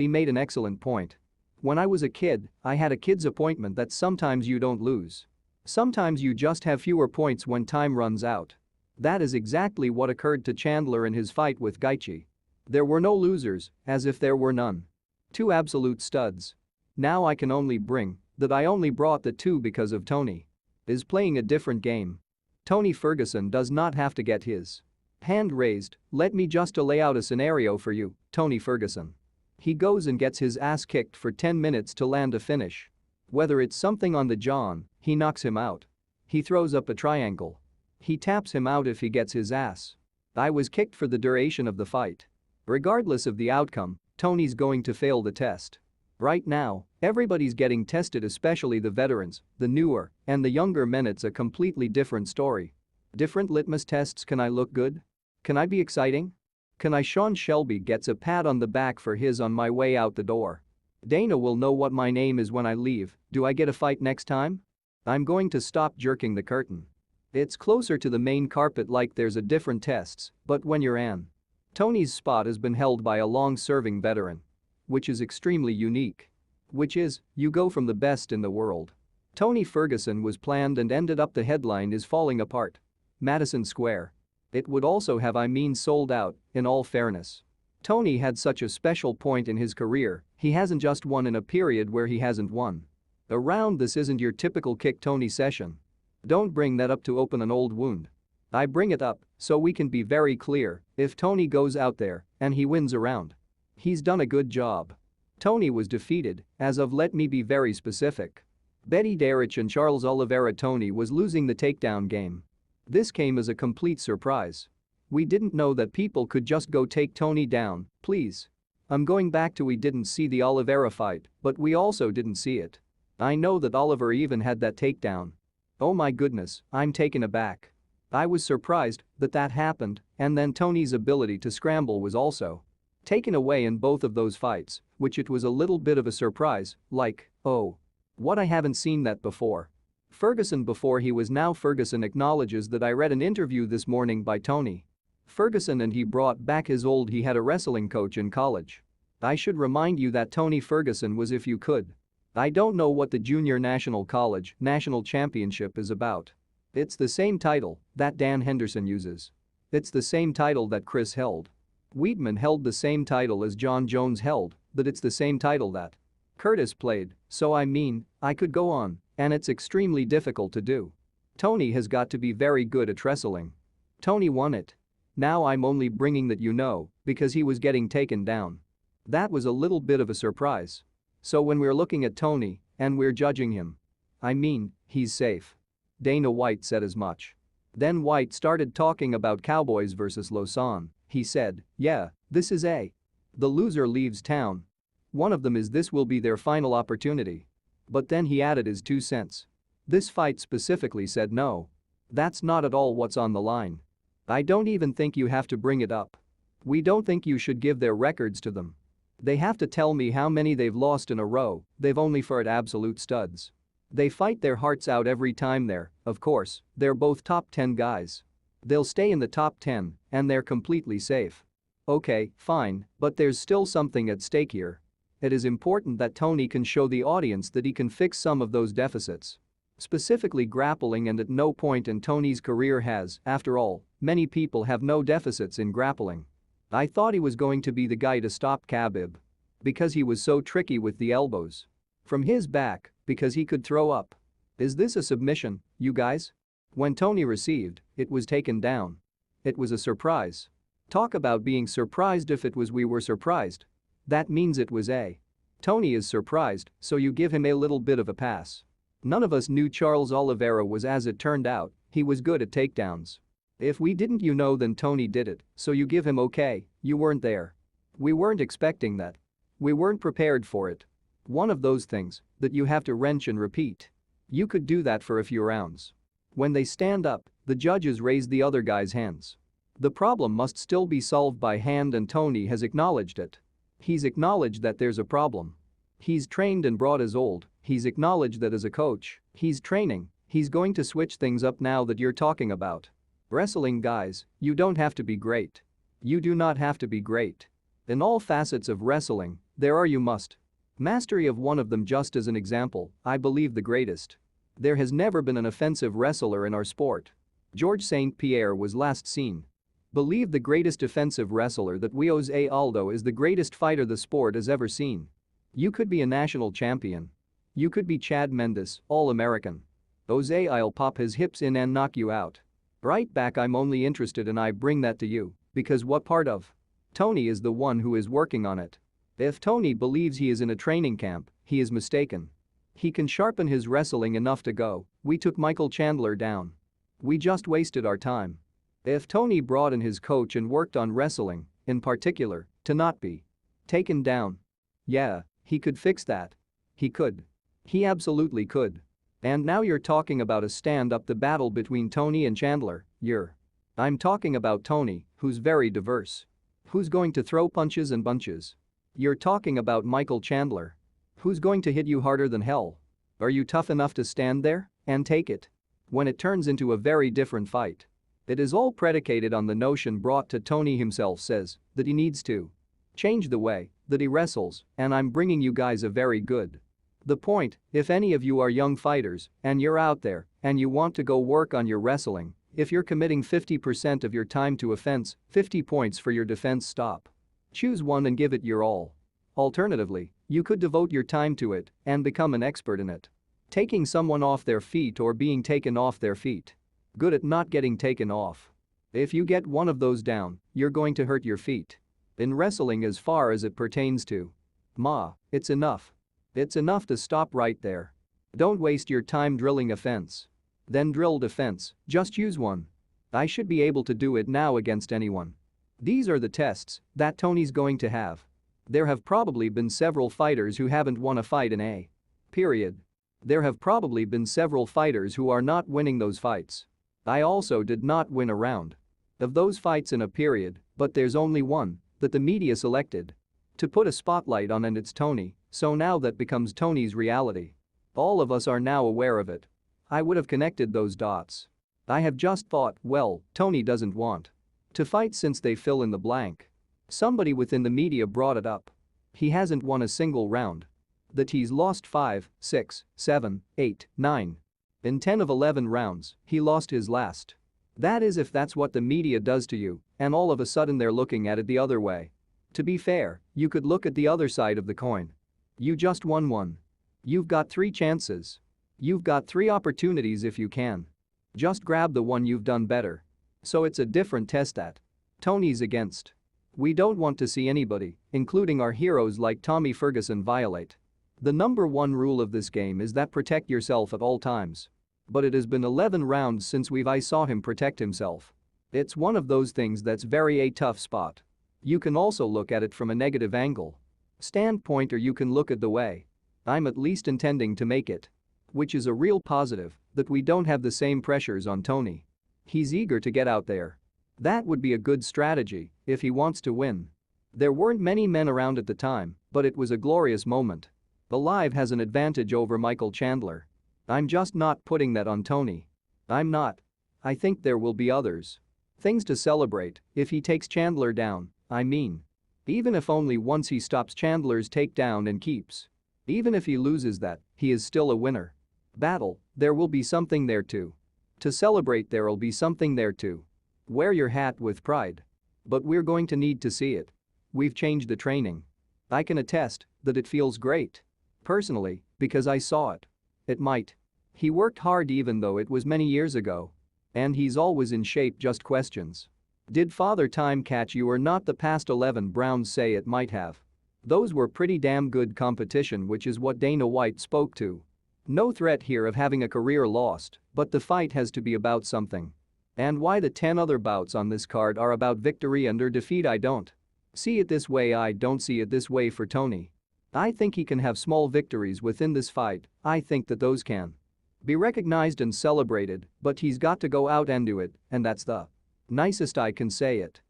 He made an excellent point. When I was a kid, I had a kid's appointment that sometimes you don't lose. Sometimes you just have fewer points when time runs out. That is exactly what occurred to Chandler in his fight with Gaethje. There were no losers, as if there were none. Two absolute studs. Now I can only bring that I only brought the two because of Tony. Is playing a different game. Tony Ferguson does not have to get his hand raised. Let me just lay out a scenario for you, Tony Ferguson. He goes and gets his ass kicked for 10 minutes to land a finish. Whether it's something on the jaw, he knocks him out. He throws up a triangle. He taps him out if he gets his ass. I was kicked for the duration of the fight. Regardless of the outcome, Tony's going to fail the test. Right now, everybody's getting tested, especially the veterans, the newer, and the younger men. It's a completely different story. Different litmus tests. Can I look good? Can I be exciting? Can I? Sean Shelby gets a pat on the back for his on my way out the door. Dana will know what my name is when I leave. Do I get a fight next time? I'm going to stop jerking the curtain. It's closer to the main carpet, like there's a different tests, but when you're an Tony's spot has been held by a long-serving veteran. Which is extremely unique. Which is, you go from the best in the world. Tony Ferguson was planned and ended up the headline is falling apart. Madison Square. It would also have sold out, in all fairness. Tony had such a special point in his career, he hasn't just won in a period where he hasn't won. A round. This isn't your typical kick Tony session. Don't bring that up to open an old wound. I bring it up so we can be very clear. If Tony goes out there and he wins a round, he's done a good job. Tony was defeated, as of, let me be very specific, Betty Darich and Charles Oliveira. Tony was losing the takedown game. This came as a complete surprise. We didn't know that people could just go take Tony down, please. I'm going back to we didn't see the Oliveira fight, but we also didn't see it. I know that Oliver even had that takedown. Oh my goodness, I'm taken aback. I was surprised that that happened, and then Tony's ability to scramble was also taken away in both of those fights, which it was a little bit of a surprise, like, oh. What, I haven't seen that before. Ferguson before he was now Ferguson acknowledges that I read an interview this morning by Tony Ferguson and he brought back his he had a wrestling coach in college. I should remind you that Tony Ferguson was, if you could. I don't know what the Junior National College National Championship is about. It's the same title that Dan Henderson uses. It's the same title that Chris held. Weidman held the same title as John Jones held, but it's the same title that Curtis played, so I could go on, and it's extremely difficult to do. Tony has got to be very good at wrestling. Tony won it. Now I'm only bringing that because he was getting taken down. That was a little bit of a surprise. So when we're looking at Tony and we're judging him, he's safe. Dana White said as much. Then White started talking about Cowboys versus Lausanne. He said, yeah, this is the loser leaves town. One of them is this will be their final opportunity. But then he added his 2 cents. This fight specifically said no. That's not at all what's on the line. I don't even think you have to bring it up. We don't think you should give their records to them. They have to tell me how many they've lost in a row. They've only fought absolute studs. They fight their hearts out every time there, of course, they're both top 10 guys. They'll stay in the top 10, and they're completely safe. Okay, fine, but there's still something at stake here. It is important that Tony can show the audience that he can fix some of those deficits. Specifically grappling, and at no point in Tony's career has, after all, many people have no deficits in grappling. I thought he was going to be the guy to stop Khabib. Because he was so tricky with the elbows. From his back, because he could throw up. Is this a submission, you guys? When Tony received, it was taken down. It was a surprise. Talk about being surprised. If it was we were surprised. That means it was Tony is surprised, so you give him a little bit of a pass. None of us knew Charles Oliveira was, as it turned out, he was good at takedowns. If we didn't then Tony did it, so you give him okay, you weren't there. We weren't expecting that. We weren't prepared for it. One of those things that you have to wrench and repeat. You could do that for a few rounds. When they stand up, the judges raise the other guy's hands. The problem must still be solved by hand, and Tony has acknowledged it. He's acknowledged that there's a problem. He's trained and brought his he's acknowledged that as a coach, he's training, he's going to switch things up now that you're talking about. Wrestling, guys, you don't have to be great. You do not have to be great. In all facets of wrestling, There are you must. Mastery of one of them just as an example, I believe the greatest. There has never been an offensive wrestler in our sport. George St. Pierre was last seen. Believe the greatest offensive wrestler that Jose Aldo is the greatest fighter the sport has ever seen. You could be a national champion. You could be Chad Mendes, All-American. Jose, I'll pop his hips in and knock you out. Right back, I'm only interested and I bring that to you, because what part of? Tony is the one who is working on it. If Tony believes he is in a training camp, he is mistaken. He can sharpen his wrestling enough to go, we took Michael Chandler down. We just wasted our time. If Tony brought in his coach and worked on wrestling, in particular, to not be taken down. Yeah, he could fix that. He could. He absolutely could. And now you're talking about a stand-up the battle between Tony and Chandler, I'm talking about Tony, who's very diverse. Who's going to throw punches and bunches? You're talking about Michael Chandler. Who's going to hit you harder than hell? Are you tough enough to stand there and take it? When it turns into a very different fight. It is all predicated on the notion brought to Tony himself says that he needs to change the way that he wrestles, and I'm bringing you guys a very good the point. If any of you are young fighters and you're out there and you want to go work on your wrestling, if you're committing 50% of your time to offense, 50 points for your defense, stop. Choose one and give it your all. Alternatively, you could devote your time to it and become an expert in it. Taking someone off their feet or being taken off their feet. Good at not getting taken off. If you get one of those down, you're going to hurt your feet. In wrestling, as far as it pertains to it's enough. It's enough to stop right there. Don't waste your time drilling offense. Then drill defense, just use one. I should be able to do it now against anyone. These are the tests that Tony's going to have. There have probably been several fighters who haven't won a fight in a period. There have probably been several fighters who are not winning those fights. I also did not win a round of those fights in a period, but there's only one that the media selected to put a spotlight on, and it's Tony, so now that becomes Tony's reality. All of us are now aware of it. I would have connected those dots. I have just thought, well, Tony doesn't want to fight since they fill in the blank. Somebody within the media brought it up. He hasn't won a single round. That he's lost 5, 6, 7, 8, 9. In 10 of 11 rounds, he lost his last. That is, if that's what the media does to you, and all of a sudden they're looking at it the other way. To be fair, you could look at the other side of the coin. You just won one. You've got 3 chances. You've got 3 opportunities if you can. Just grab the one you've done better. So it's a different test that Tony's against. We don't want to see anybody, including our heroes like Tommy Ferguson, violate the number 1 rule of this game is that protect yourself at all times. But it has been 11 rounds since I saw him protect himself. It's one of those things that's very a tough spot. You can also look at it from a negative angle standpoint, or you can look at the way I'm at least intending to make it, which is a real positive, that we don't have the same pressures on Tony. He's eager to get out there. That would be a good strategy if he wants to win. There weren't many men around at the time, but it was a glorious moment. The Live has an advantage over Michael Chandler. I'm just not putting that on Tony. I'm not. I think there will be others. Things to celebrate if he takes Chandler down, I mean. Even if only once he stops Chandler's takedown and keeps. Even if he loses that, he is still a winner. Battle, there will be something there too. To celebrate, there'll be something there too. Wear your hat with pride. But we're going to need to see it. We've changed the training. I can attest that it feels great. Personally, because I saw it. It might. He worked hard even though it was many years ago. And he's always in shape, just questions. Did Father Time catch you or not? The past 11 Browns say it might have. Those were pretty damn good competition, which is what Dana White spoke to. No threat here of having a career lost, but the fight has to be about something. And why the 10 other bouts on this card are about victory and or defeat, I don't see it this way. I don't see it this way for Tony. I think he can have small victories within this fight. I think that those can be recognized and celebrated, but he's got to go out and do it, and that's the nicest I can say it.